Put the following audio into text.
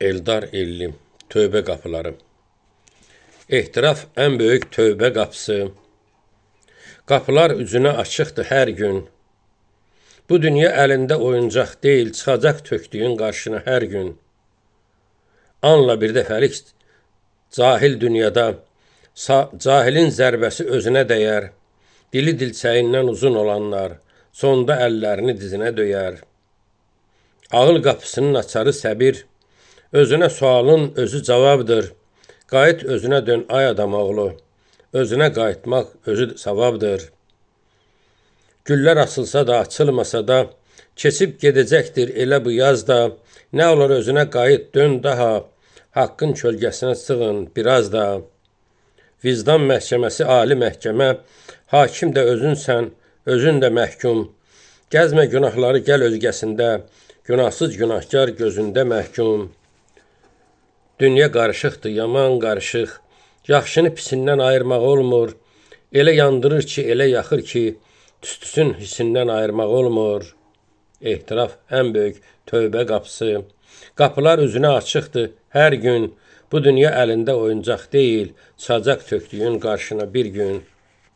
Eldar Ellim, tövbə qapıları. Ehtiraf ən böyük tövbə qapısı. Qapılar üzünə açıqdır hər gün. Bu dünya əlində oyuncaq deyil, çıxacaq tökdüyün qarşına hər gün. Anla bir dəfəlik cahil dünyada, cahilin zərbəsi özünə dəyər. Dili dilçəyindən uzun olanlar, sonda əllərini dizinə döyər. Ağıl qapısının açarı səbir, özünə sualın özü cavabdır. Qayıt özünə dön ay adam oğlu, özünə qayıtmaq özü savabdır. Güllər açılsa da, açılmasa da, keçib gedəcəkdir elə bu yazda. Nə olur özünə qayıt dön daha, haqqın kölgəsinə sığın biraz da. Vicdan məhkəməsi ali məhkəmə, hakim də özünsən, özün də məhkum. Gəzmə günahları gəl özgəsində, günahsız günahkar gözündə məhkum. Dünya qarışıqdır, yaman qarışıq. Yaxşını pisindən ayırmaq olmur. Elə yandırır ki, elə yaxır ki, tüstüsün hissindən ayırmaq olmur. Ehtiraf ən böyük tövbə qapısı. Qapılar üzünə açıqdır hər gün. Bu dünya əlində oyuncaq deyil, çıxacaq tökdüyün qarşına bir gün.